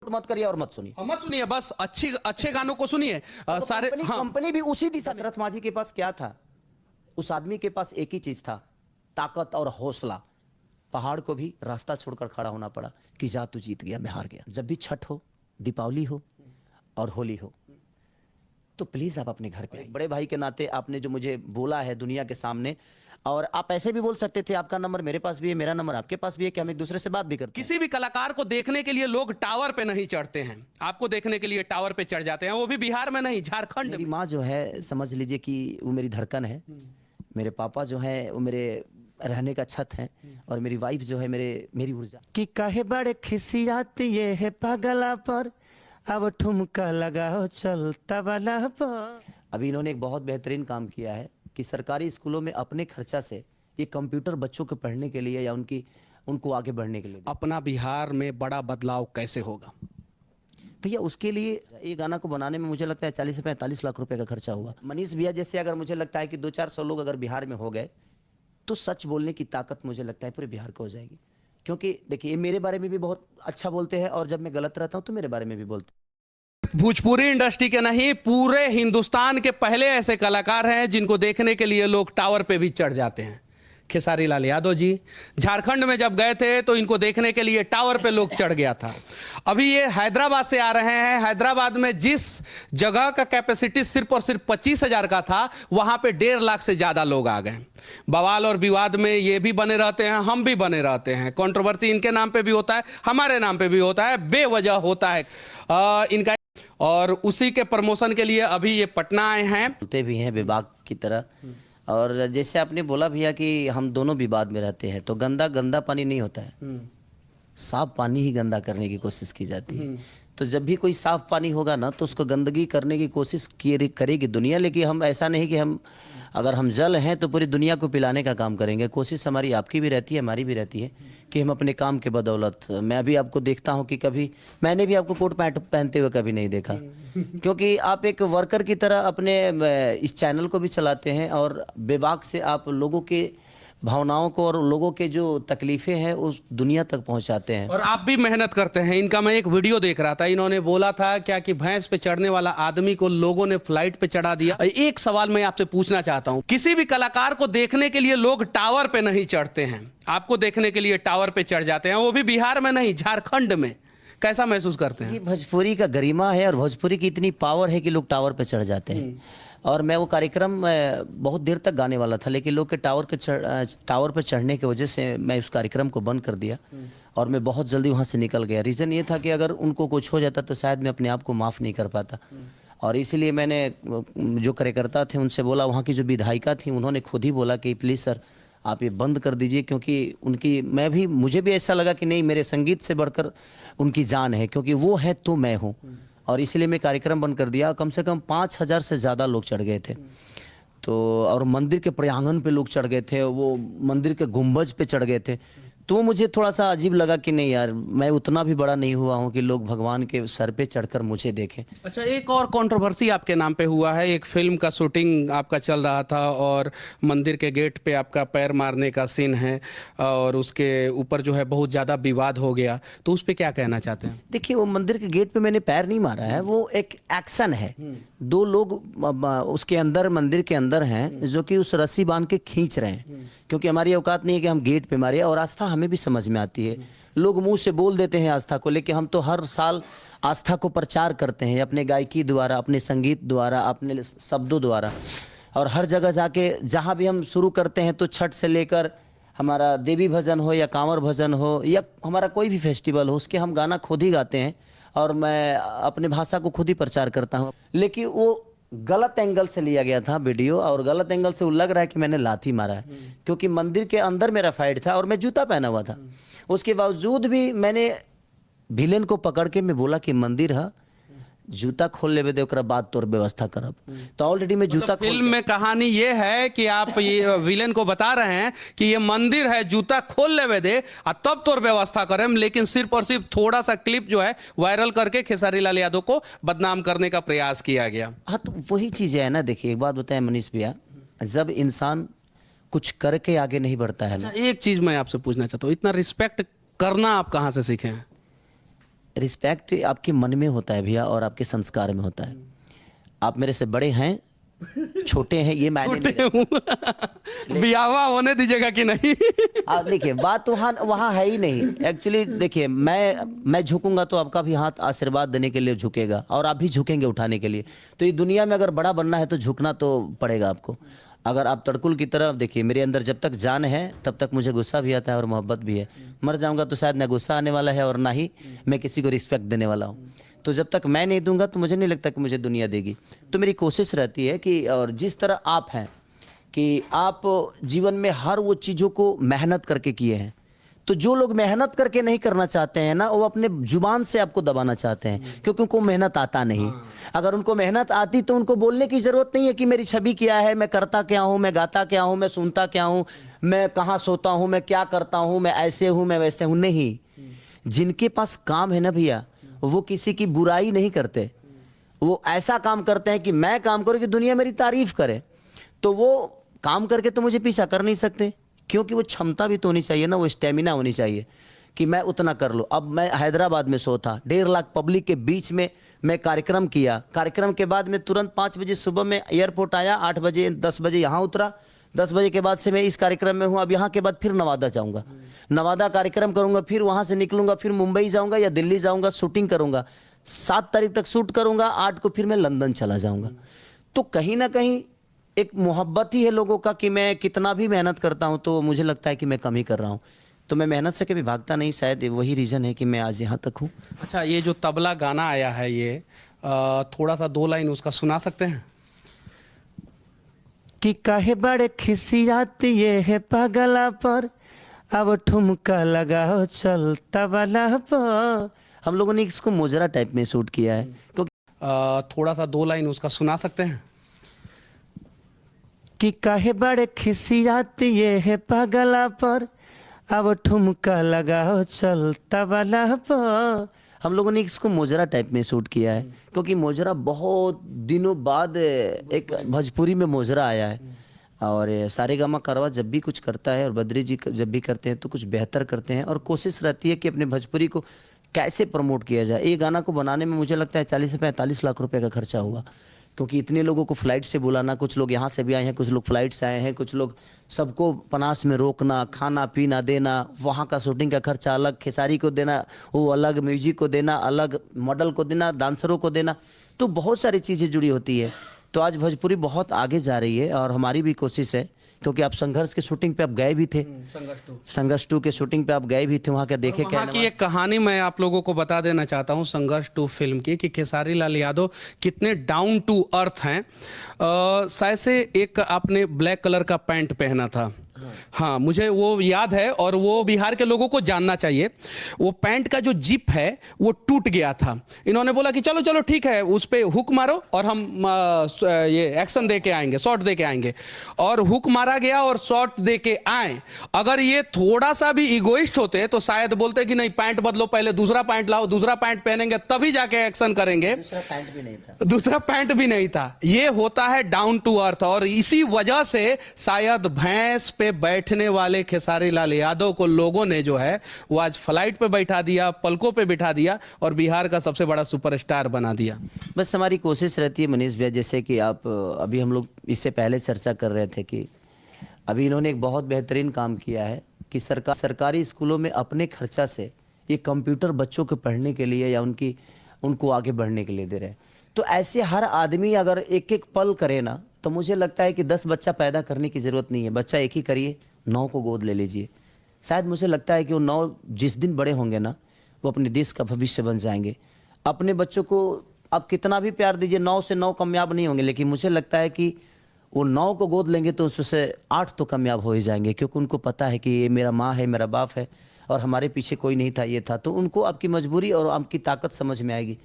मत करिए और मत सुनिए। मत सुनिए, बस अच्छे गानों को सुनिए। सारे कंपनी भी उसी दिशा में। दशरथ माझी के पास क्या था? उस आदमी के पास एक ही चीज था, ताकत और हौसला। पहाड़ को भी रास्ता छोड़कर खड़ा होना पड़ा कि जा तू जीत गया, मैं हार गया। जब भी छठ हो, दीपावली हो और होली हो, तो प्लीज आप अपने घर पे आइए। बड़े भाई के नाते आपने जो मुझे बोला है दुनिया के सामने, और आप ऐसे भी बोल सकते थे, आपका नंबर मेरे पास भी है, मेरा नंबर आपके पास भी है, कि हम एक दूसरे से बात भी करते हैं। किसी भी कलाकार को देखने के लिए लोग टावर पे नहीं चढ़ते हैं, आपको देखने के लिए टावर पे चढ़ जाते हैं, वो भी बिहार में नहीं, झारखंड मेरी में। माँ जो है, समझ लीजिए कि वो मेरी धड़कन है। मेरे पापा जो है वो मेरे रहने का छत है, और मेरी वाइफ जो है मेरी ऊर्जा। कि काहे बड़े खिसियात ये है पागला पर, अब ठुमका लगाओ चलता वाला पर। अभी इन्होंने एक बहुत बेहतरीन काम किया है कि सरकारी स्कूलों में अपने खर्चा से ये कंप्यूटर बच्चों को पढ़ने के लिए या उनको आगे बढ़ने के लिए। अपना बिहार में बड़ा बदलाव कैसे होगा भैया? उसके लिए ये गाना को बनाने में मुझे लगता है 40 से 45 लाख रुपए का खर्चा हुआ। मनीष भैया जैसे अगर मुझे लगता है कि 200-400 लोग अगर बिहार में हो गए, तो सच बोलने की ताकत मुझे लगता है पूरे बिहार को हो जाएगी। क्योंकि देखिए, ये मेरे बारे में भी बहुत अच्छा बोलते हैं, और जब मैं गलत रहता हूँ तो मेरे बारे में भी बोलते हैं। भोजपुरी इंडस्ट्री के नहीं, पूरे हिंदुस्तान के पहले ऐसे कलाकार हैं जिनको देखने के लिए लोग टावर पे भी चढ़ जाते हैं। खेसारी लाल यादव जी झारखंड में जब गए थे तो इनको देखने के लिए टावर पे लोग चढ़ गया था। अभी ये हैदराबाद से आ रहे हैं। हैदराबाद में जिस जगह का कैपेसिटी सिर्फ और सिर्फ 25,000 का था, वहां पे 1.5 लाख से ज्यादा लोग आ गए। बवाल और विवाद में ये भी बने रहते हैं, हम भी बने रहते हैं। कंट्रोवर्सी इनके नाम पे भी होता है, हमारे नाम पे भी होता है, बेवजह होता है इनका। और उसी के प्रमोशन के लिए अभी ये पटना आए हैं। बोलते भी हैं विभाग की तरह। और जैसे आपने बोला भैया कि हम दोनों विवाद में रहते हैं, तो गंदा पानी नहीं होता है, साफ पानी ही गंदा करने की कोशिश की जाती है। तो जब भी कोई साफ पानी होगा ना, तो उसको गंदगी करने की कोशिश करेगी दुनिया। लेकिन हम ऐसा नहीं कि हम अगर हम जल हैं तो पूरी दुनिया को पिलाने का काम करेंगे। कोशिश हमारी, आपकी भी रहती है, हमारी भी रहती है, कि हम अपने काम के बदौलत। मैं भी आपको देखता हूं कि कभी मैंने भी आपको कोट पैंट पहनते हुए कभी नहीं देखा, क्योंकि आप एक वर्कर की तरह अपने इस चैनल को भी चलाते हैं, और बेबाक से आप लोगों के भावनाओं को और लोगों के जो तकलीफें हैं उस दुनिया तक पहुंचाते हैं। और आप भी मेहनत करते हैं। इनका मैं एक वीडियो देख रहा था, इन्होंने बोला था क्या कि भैंस पे चढ़ने वाला आदमी को लोगों ने फ्लाइट पे चढ़ा दिया। एक सवाल मैं आपसे पूछना चाहता हूं, किसी भी कलाकार को देखने के लिए लोग टावर पे नहीं चढ़ते हैं, आपको देखने के लिए टावर पे चढ़ जाते हैं, वो भी बिहार में नहीं, झारखंड में। कैसा महसूस करते हैं? ये भोजपुरी का गरिमा है, और भोजपुरी की इतनी पावर है कि लोग टावर पे चढ़ जाते हैं। और मैं वो कार्यक्रम बहुत देर तक गाने वाला था, लेकिन लोग के टावर पर चढ़ने की वजह से मैं उस कार्यक्रम को बंद कर दिया, और मैं बहुत जल्दी वहाँ से निकल गया। रीज़न ये था कि अगर उनको कुछ हो जाता तो शायद मैं अपने आप को माफ़ नहीं कर पाता। और इसीलिए मैंने जो कार्यकर्ता थे उनसे बोला, वहाँ की जो विधायिका थी उन्होंने खुद ही बोला कि प्लीज़ सर आप ये बंद कर दीजिए, क्योंकि मुझे भी ऐसा लगा कि नहीं, मेरे संगीत से बढ़कर उनकी जान है, क्योंकि वो है तो मैं हूँ। और इसलिए मैं कार्यक्रम बंद कर दिया। कम से कम 5,000 से ज़्यादा लोग चढ़ गए थे। तो और मंदिर के प्रांगण पे लोग चढ़ गए थे, वो मंदिर के गुंबज पे चढ़ गए थे। तो मुझे थोड़ा सा अजीब लगा कि नहीं यार, मैं उतना भी बड़ा नहीं हुआ हूँ कि लोग भगवान के सर पे चढ़कर मुझे देखें। अच्छा, एक और कंट्रोवर्सी आपके नाम पे हुआ है। एक फिल्म का शूटिंग आपका चल रहा था, और मंदिर के गेट पे आपका पैर मारने का सीन है, और उसके ऊपर जो है बहुत ज़्यादा विवाद हो गया। तो उस पर क्या कहना चाहते हैं? देखिए, वो मंदिर के गेट पे मैंने पैर नहीं मारा है, वो एक एक्शन है। 2 लोग उसके अंदर, मंदिर के अंदर हैं, जो कि उस रस्सी बांध के खींच रहे हैं, क्योंकि हमारी औकात नहीं है कि हम गेट पे मारे। और आस्था हमें भी समझ में आती है, लोग मुंह से बोल देते हैं आस्था को, लेकिन हम तो हर साल आस्था को प्रचार करते हैं अपने गायकी द्वारा, अपने संगीत द्वारा, अपने शब्दों द्वारा। और हर जगह जाके जहाँ भी हम शुरू करते हैं, तो छठ से लेकर हमारा देवी भजन हो या कांवर भजन हो या हमारा कोई भी फेस्टिवल हो, उसके हम गाना खुद ही गाते हैं, और मैं अपने भाषा को खुद ही प्रचार करता हूँ। लेकिन वो गलत एंगल से लिया गया था वीडियो, और गलत एंगल से वो लग रहा है कि मैंने लाठी मारा है, क्योंकि मंदिर के अंदर मेरा फाइट था और मैं जूता पहना हुआ था। उसके बावजूद भी मैंने विलेन को पकड़ के मैं बोला कि मंदिर है, जूता खोल लेवे दे, ओकरा बाद तोर व्यवस्था करब। तो ऑलरेडी मैं जूता फिल्म में कहानी ये है कि आप ये विलेन को बता रहे हैं कि ये मंदिर है, जूता खोल लेवे दे और तब तोर व्यवस्था करें, लेकिन सिर्फ और सिर्फ थोड़ा सा क्लिप जो है वायरल करके खेसारी लाल यादव को बदनाम करने का प्रयास किया गया। हाँ, तो वही चीज़ है ना। देखिए, एक बात बताएं मनीष भैया, जब इंसान कुछ करके आगे नहीं बढ़ता है ना। एक चीज मैं आपसे पूछना चाहता हूँ, इतना रिस्पेक्ट करना आप कहाँ से सीखे हैं? रिस्पेक्ट आपके मन में होता है भैया और आपके संस्कार में होता है। आप मेरे से बड़े हैं, छोटे हैं, ये मायने नहीं छोटे बियावा होने दीजिएगा कि नहीं? देखिए बात वहाँ है ही नहीं एक्चुअली। देखिए मैं झुकूंगा तो आपका भी हाथ आशीर्वाद देने के लिए झुकेगा और आप भी झुकेंगे उठाने के लिए। तो ये दुनिया में अगर बड़ा बनना है तो झुकना तो पड़ेगा आपको। अगर आप तड़कुल की तरह देखिए, मेरे अंदर जब तक जान है तब तक मुझे गुस्सा भी आता है और मोहब्बत भी है। मर जाऊंगा तो शायद ना गुस्सा आने वाला है और ना ही मैं किसी को रिस्पेक्ट देने वाला हूँ। तो जब तक मैं नहीं दूंगा तो मुझे नहीं लगता कि मुझे दुनिया देगी। तो मेरी कोशिश रहती है कि, और जिस तरह आप हैं कि आप जीवन में हर वो चीज़ों को मेहनत करके किए हैं, तो जो लोग मेहनत करके नहीं करना चाहते हैं ना, वो अपने जुबान से आपको दबाना चाहते हैं क्योंकि उनको मेहनत आता नहीं। अगर उनको मेहनत आती तो उनको बोलने की ज़रूरत नहीं है कि मेरी छवि क्या है, मैं करता क्या हूँ, मैं गाता क्या हूँ, मैं सुनता क्या हूँ, मैं कहाँ सोता हूँ, मैं क्या करता हूँ, मैं ऐसे हूँ, मैं वैसे हूँ। नहीं, जिनके पास काम है ना भैया, वो किसी की बुराई नहीं करते। वो ऐसा काम करते हैं कि मैं काम करूँ कि दुनिया मेरी तारीफ करे। तो वो काम करके तो मुझे पीछा कर नहीं सकते, क्योंकि वो क्षमता भी तो होनी चाहिए ना, वो स्टेमिना होनी चाहिए कि मैं उतना कर लूँ। अब मैं हैदराबाद में शो था, 1.5 लाख पब्लिक के बीच में मैं कार्यक्रम किया। कार्यक्रम के बाद मैं तुरंत 5 बजे सुबह में एयरपोर्ट आया, 8 बजे 10 बजे यहाँ उतरा। 10 बजे के बाद से मैं इस कार्यक्रम में हूँ। अब यहाँ के बाद फिर नवादा जाऊँगा, नवादा कार्यक्रम करूँगा, फिर वहाँ से निकलूँगा, फिर मुंबई जाऊँगा या दिल्ली जाऊँगा, शूटिंग करूँगा। 7 तारीख तक शूट करूँगा, 8 को फिर मैं लंदन चला जाऊँगा। तो कहीं ना कहीं एक मोहब्बत ही है लोगों का कि मैं कितना भी मेहनत करता हूँ तो मुझे लगता है कि मैं कम ही कर रहा हूँ। तो मैं मेहनत से कभी भागता नहीं, शायद वही रीज़न है कि मैं आज यहाँ तक हूँ। अच्छा, ये जो तबला गाना आया है, ये थोड़ा सा 2 लाइन उसका सुना सकते हैं? कि काहे बड़े खिसियाती ये है पागला पर, अब ठुमका लगाओ चल तबला पर। हम लोगों ने इसको मोजरा टाइप में शूट किया है क्योंकि थोड़ा सा 2 लाइन उसका सुना सकते हैं? कि काहे बड़े खिसियाती ये है पागला पर, अब ठुमका लगाओ चल तबला पर। हम लोगों ने इसको मोजरा टाइप में शूट किया है क्योंकि मोजरा बहुत दिनों बाद एक भोजपुरी में मोजरा आया है। और सारेगामा कारवा जब भी कुछ करता है और बद्री जी जब भी करते हैं तो कुछ बेहतर करते हैं और कोशिश रहती है कि अपने भोजपुरी को कैसे प्रमोट किया जाए। ये गाना को बनाने में मुझे लगता है 40 से 45 लाख रुपए का खर्चा हुआ, क्योंकि इतने लोगों को फ्लाइट से बुलाना, कुछ लोग यहाँ से भी आए हैं, कुछ लोग फ्लाइट से आए हैं, कुछ लोग सबको पनास में रोकना, खाना पीना देना, वहाँ का शूटिंग का खर्चा अलग, खेसारी को देना वो अलग, म्यूजिक को देना अलग, मॉडल को देना, डांसरों को देना, तो बहुत सारी चीज़ें जुड़ी होती है। तो आज भोजपुरी बहुत आगे जा रही है और हमारी भी कोशिश है, क्योंकि आप संघर्ष के शूटिंग पे आप गए भी थे, संघर्ष 2 के शूटिंग पे आप गए भी थे, वहाँ का देखे क्या वहाँ की एक कहानी मैं आप लोगों को बता देना चाहता हूँ संघर्ष 2 फिल्म की, कि खेसारी लाल यादव कितने डाउन टू अर्थ हैं। शायद से एक आपने ब्लैक कलर का पैंट पहना था, हाँ मुझे वो याद है, और वो बिहार के लोगों को जानना चाहिए। वो पैंट का जो जिप है वो टूट गया था। इन्होंने बोला कि चलो चलो ठीक है, उस पे हुक मारो और हम ये एक्शन दे के आएंगे, शॉट दे के आएंगे। और हुक मारा गया और शॉट दे के आए। अगर ये थोड़ा सा भी इगोइस्ट होते तो शायद बोलते कि नहीं पैंट बदलो, पहले दूसरा पैंट लाओ, दूसरा पैंट पहनेंगे तभी जाके एक्शन करेंगे। दूसरा पैंट भी नहीं था। ये होता है डाउन टू अर्थ, और इसी वजह से शायद भैंस पे बैठने वाले खेसारी लाल यादव को लोगों ने जो है वो आज फ्लाइट पे बैठा दिया, पलकों पे बिठा दिया और बिहार का सबसे बड़ा सुपरस्टार बना दिया। बस हमारी कोशिश रहती है मनीष भैया, जैसे कि आप अभी हम लोग इससे पहले चर्चा कर रहे थे कि अभी इन्होंने एक बहुत बेहतरीन काम किया है कि सरकारी स्कूलों में अपने खर्चा से ये कंप्यूटर बच्चों को पढ़ने के लिए या उनको आगे बढ़ने के लिए दे रहे हैं। तो ऐसे हर आदमी अगर एक एक पल करे ना, तो मुझे लगता है कि 10 बच्चा पैदा करने की ज़रूरत नहीं है। बच्चा एक ही करिए, 9 को गोद ले लीजिए। शायद मुझे लगता है कि वो 9 जिस दिन बड़े होंगे ना, वो अपने देश का भविष्य बन जाएंगे। अपने बच्चों को आप कितना भी प्यार दीजिए, 9 से 9 कामयाब नहीं होंगे, लेकिन मुझे लगता है कि वो 9 को गोद लेंगे तो उसमें से 8 तो कामयाब हो ही जाएंगे, क्योंकि उनको पता है कि ये मेरा माँ है, मेरा बाप है और हमारे पीछे कोई नहीं था, ये था। तो उनको आपकी मजबूरी और आपकी ताकत समझ में आएगी।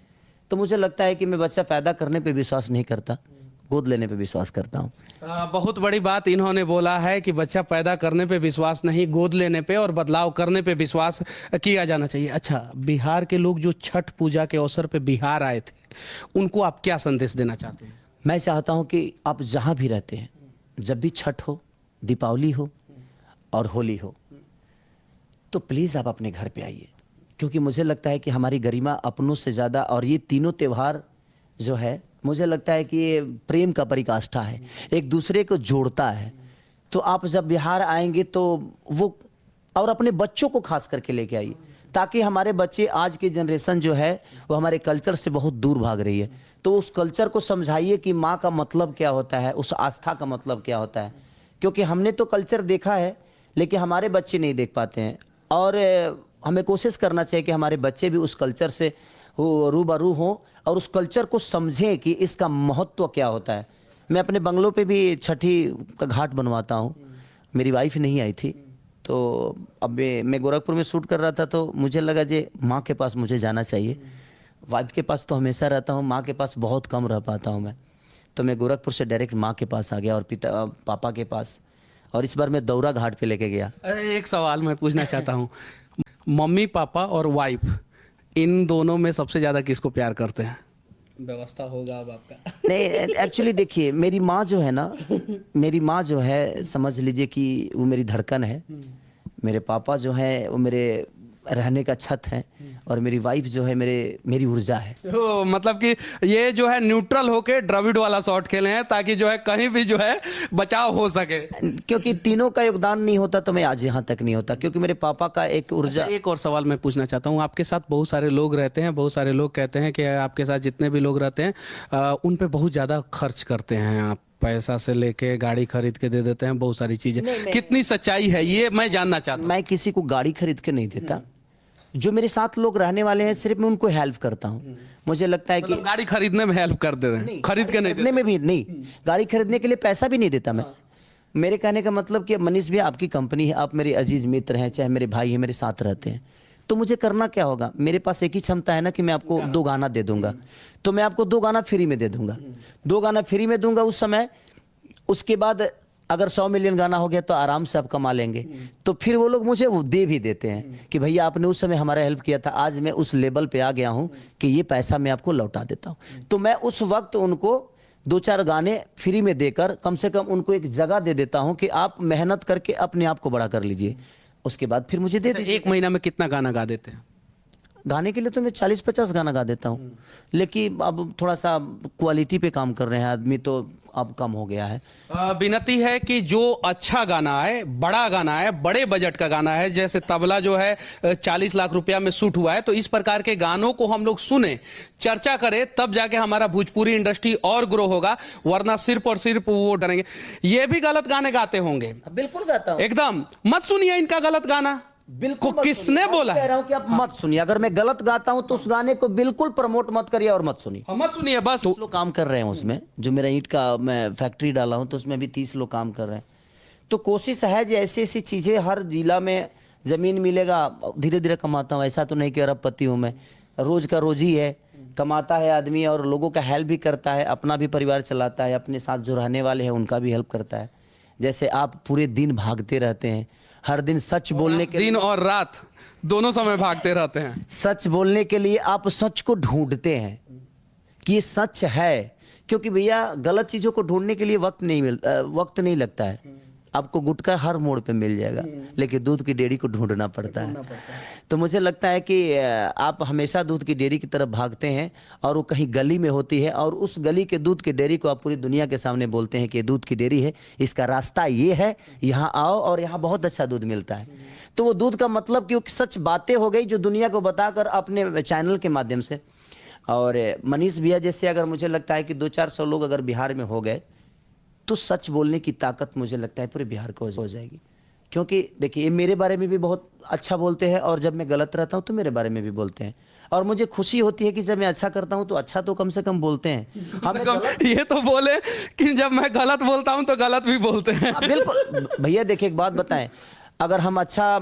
तो मुझे लगता है कि मैं बच्चा पैदा करने पे विश्वास नहीं करता, गोद लेने पे विश्वास करता हूँ। बहुत बड़ी बात इन्होंने बोला है कि बच्चा पैदा करने पे विश्वास नहीं, गोद लेने पे और बदलाव करने पे विश्वास किया जाना चाहिए। अच्छा, बिहार के लोग जो छठ पूजा के अवसर पे बिहार आए थे, उनको आप क्या संदेश देना चाहते हैं? मैं चाहता हूँ कि आप जहाँ भी रहते हैं, जब भी छठ हो, दीपावली हो और होली हो, तो प्लीज़ आप अपने घर पे आइए, क्योंकि मुझे लगता है कि हमारी गरिमा अपनों से ज़्यादा, और ये तीनों त्यौहार जो है मुझे लगता है कि ये प्रेम का परिकाष्ठा है, एक दूसरे को जोड़ता है। तो आप जब बिहार आएंगे तो वो, और अपने बच्चों को खास करके लेके आइए, ताकि हमारे बच्चे, आज की जनरेशन जो है वो हमारे कल्चर से बहुत दूर भाग रही है, तो उस कल्चर को समझाइए कि माँ का मतलब क्या होता है, उस आस्था का मतलब क्या होता है। क्योंकि हमने तो कल्चर देखा है लेकिन हमारे बच्चे नहीं देख पाते हैं, और हमें कोशिश करना चाहिए कि हमारे बच्चे भी उस कल्चर से रूबरू हों और उस कल्चर को समझें कि इसका महत्व क्या होता है। मैं अपने बंगलों पे भी छठी का घाट बनवाता हूँ, मेरी वाइफ नहीं आई थी, तो अब मैं गोरखपुर में शूट कर रहा था, तो मुझे लगा जे माँ के पास मुझे जाना चाहिए। वाइफ के पास तो हमेशा रहता हूँ, माँ के पास बहुत कम रह पाता हूँ मैं, तो मैं गोरखपुर से डायरेक्ट माँ के पास आ गया और पापा के पास, और इस बार मैं दौरा घाट पे लेके गया। एक सवाल मैं पूछना चाहता हूँ, मम्मी पापा और वाइफ, इन दोनों में सबसे ज़्यादा किसको प्यार करते हैं? व्यवस्था होगा अब आपका। नहीं, एक्चुअली देखिए, मेरी माँ जो है ना, मेरी माँ जो है समझ लीजिए कि वो मेरी धड़कन है, मेरे पापा जो है वो मेरे रहने का छत है, और मेरी वाइफ जो है मेरी ऊर्जा है। तो मतलब कि ये जो है न्यूट्रल होके द्रविड़ वाला शॉट खेले हैं, ताकि जो है कहीं भी जो है बचाव हो सके। क्योंकि तीनों का योगदान नहीं होता तो मैं आज यहाँ तक नहीं होता, क्योंकि मेरे पापा का एक ऊर्जा। एक और सवाल मैं पूछना चाहता हूँ, आपके साथ बहुत सारे लोग रहते हैं, बहुत सारे लोग कहते हैं कि आपके साथ जितने भी लोग रहते हैं उन पे बहुत ज़्यादा खर्च करते हैं आप, पैसा से लेके गाड़ी खरीद के दे देते हैं, बहुत सारी चीजें। कितनी सच्चाई है ये मैं जानना चाहता हूँ। मैं किसी को गाड़ी खरीद के नहीं देता, जो मेरे साथ लोग रहने वाले हैं सिर्फ मैं उनको हेल्प करता हूँ। मुझे लगता है कि गाड़ी खरीदने में हेल्प कर देते हैं, खरीद के नहीं देते। में भी नहीं, गाड़ी खरीदने के लिए पैसा भी नहीं देता मैं। मेरे कहने का मतलब कि मनीष भी आपकी कंपनी है, आप मेरे अजीज मित्र हैं, चाहे मेरे भाई हैं, मेरे साथ रहते हैं, तो मुझे करना क्या होगा? मेरे पास एक ही क्षमता है ना कि मैं आपको 2 गाना दे दूंगा, तो मैं आपको 2 गाना फ्री में दे दूंगा, 2 गाना फ्री में दूंगा उस समय। उसके बाद अगर 100 मिलियन गाना हो गया तो आराम से आप कमा लेंगे। तो फिर वो लोग मुझे वो दे भी देते हैं कि भैया आपने उस समय हमारा हेल्प किया था, आज मैं उस लेवल पे आ गया हूँ कि ये पैसा मैं आपको लौटा देता हूँ। तो मैं उस वक्त उनको 2-4 गाने फ्री में देकर कम से कम उनको एक जगह दे देता हूँ कि आप मेहनत करके अपने आप को बड़ा कर लीजिए, उसके बाद फिर मुझे दे दीजिए। एक महीना में कितना गाना गा देते हैं? गाने के लिए तो मैं 40-50 गाना गा देता हूँ, लेकिन अब थोड़ा सा क्वालिटी पे काम कर रहे हैं आदमी, तो अब कम हो गया है। विनती है कि जो अच्छा गाना है, बड़ा गाना है, बड़े बजट का गाना है, जैसे तबला जो है 40 लाख रुपया में शूट हुआ है, तो इस प्रकार के गानों को हम लोग सुने, चर्चा करें, तब जाके हमारा भोजपुरी इंडस्ट्री और ग्रो होगा, वरना सिर्फ और सिर्फ वो डरेंगे। ये भी गलत गाने गाते होंगे? बिल्कुल गाता हूँ, एकदम मत सुनिए इनका गलत गाना। बिल्कुल किसने बोला? कह रहा हूँ कि आप मत सुनिए, अगर मैं गलत गाता हूँ तो उस गाने को बिल्कुल प्रमोट मत करिए और मत सुनिए। मत सुनिए बस। 30 लोग काम कर रहे हैं उसमें, जो मेरा ईंट का मैं फैक्ट्री डाला हूँ तो उसमें भी 30 लोग काम कर रहे हैं। तो कोशिश है जो ऐसी ऐसी चीज़ें, हर जिला में ज़मीन मिलेगा, धीरे धीरे कमाता हूँ। ऐसा तो नहीं कि अरबपति हूँ मैं, रोज़ का रोज़ ही है, कमाता है आदमी और लोगों का हेल्प भी करता है, अपना भी परिवार चलाता है, अपने साथ जो रहने वाले हैं उनका भी हेल्प करता है। जैसे आप पूरे दिन भागते रहते हैं, हर दिन सच बोलने के दिन और रात दोनों समय भागते रहते हैं, सच बोलने के लिए आप सच को ढूंढते हैं कि ये सच है, क्योंकि भैया गलत चीज़ों को ढूंढने के लिए वक्त नहीं लगता है। आपको गुटखा हर मोड़ पे मिल जाएगा, लेकिन दूध की डेयरी को ढूंढना पड़ता है। तो मुझे लगता है कि आप हमेशा दूध की डेयरी की तरफ भागते हैं और वो कहीं गली में होती है, और उस गली के दूध की डेयरी को आप पूरी दुनिया के सामने बोलते हैं कि ये दूध की डेयरी है, इसका रास्ता ये है, यहाँ आओ और यहाँ बहुत अच्छा दूध मिलता है। तो वो दूध का मतलब कि सच बातें हो गई जो दुनिया को बताकर अपने चैनल के माध्यम से। और मनीष भैया जैसे, अगर मुझे लगता है कि 200-400 लोग अगर बिहार में हो गए तो सच बोलने की ताकत मुझे लगता है पूरे बिहार को हो जाएगी। क्योंकि देखिए, ये मेरे बारे में भी बहुत अच्छा बोलते हैं, और जब मैं गलत रहता हूँ तो मेरे बारे में भी बोलते हैं, और मुझे खुशी होती है कि जब मैं अच्छा करता हूँ तो अच्छा तो कम से कम बोलते हैं। हमें ये तो बोले कि जब मैं गलत बोलता हूँ तो गलत भी बोलते हैं। बिल्कुल भैया, देखिए एक बात बताएं, अगर हम अच्छा,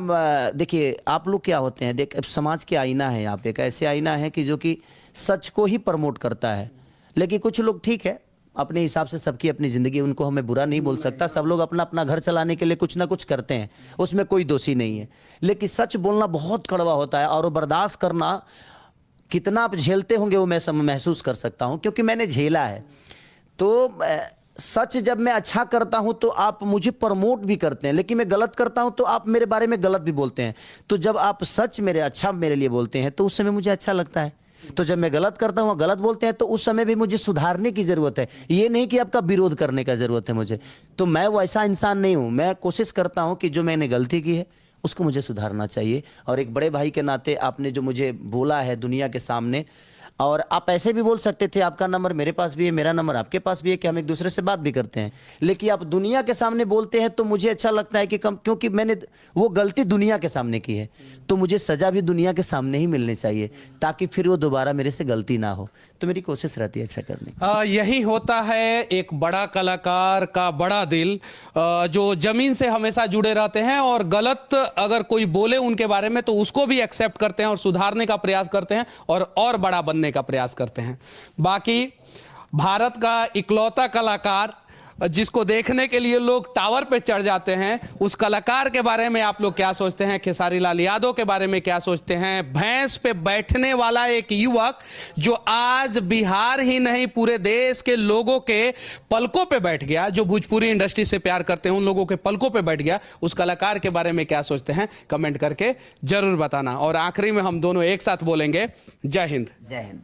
देखिए आप लोग क्या होते हैं, देख समाज के आईना है, आप एक ऐसे आईना है कि जो कि सच को ही प्रमोट करता है। लेकिन कुछ लोग ठीक है, अपने हिसाब से सबकी अपनी ज़िंदगी, उनको हमें बुरा नहीं बोल सकता, सब लोग अपना अपना घर चलाने के लिए कुछ ना कुछ करते हैं, उसमें कोई दोषी नहीं है। लेकिन सच बोलना बहुत कड़वा होता है, और वो बर्दाश्त करना कितना आप झेलते होंगे वो मैं महसूस कर सकता हूँ, क्योंकि मैंने झेला है। तो सच जब मैं अच्छा करता हूं तो आप मुझे प्रमोट भी करते हैं, लेकिन मैं गलत करता हूं तो आप मेरे बारे में गलत भी बोलते हैं। तो जब आप सच मेरे लिए बोलते हैं तो उस समय मुझे अच्छा लगता है। तो जब मैं गलत करता हूं, गलत बोलते हैं, तो उस समय भी मुझे सुधारने की जरूरत है, ये नहीं कि आपका विरोध करने का जरूरत है मुझे। तो मैं वैसा इंसान नहीं हूं। मैं कोशिश करता हूं कि जो मैंने गलती की है उसको मुझे सुधारना चाहिए। और एक बड़े भाई के नाते आपने जो मुझे बोला है दुनिया के सामने, और आप ऐसे भी बोल सकते थे, आपका नंबर मेरे पास भी है, मेरा नंबर आपके पास भी है, कि हम एक दूसरे से बात भी करते हैं, लेकिन आप दुनिया के सामने बोलते हैं तो मुझे अच्छा लगता है कि क्योंकि मैंने वो गलती दुनिया के सामने की है, तो मुझे सजा भी दुनिया के सामने ही मिलनी चाहिए, ताकि फिर वो दोबारा मेरे से गलती ना हो। तो मेरी कोशिश रहती है अच्छा करने की। यही होता है एक बड़ा कलाकार का बड़ा दिल, जो जमीन से हमेशा जुड़े रहते हैं, और गलत अगर कोई बोले उनके बारे में तो उसको भी एक्सेप्ट करते हैं और सुधारने का प्रयास करते हैं और बड़ा बनने का प्रयास करते हैं। बाकी भारत का इकलौता कलाकार जिसको देखने के लिए लोग टावर पे चढ़ जाते हैं, उस कलाकार के बारे में आप लोग क्या सोचते हैं? खेसारी लाल यादव के बारे में क्या सोचते हैं? भैंस पे बैठने वाला एक युवक जो आज बिहार ही नहीं पूरे देश के लोगों के पलकों पे बैठ गया, जो भोजपुरी इंडस्ट्री से प्यार करते हैं उन लोगों के पलकों पे बैठ गया, उस कलाकार के बारे में क्या सोचते हैं? कमेंट करके जरूर बताना। और आखिरी में हम दोनों एक साथ बोलेंगे, जय हिंद। जय हिंद।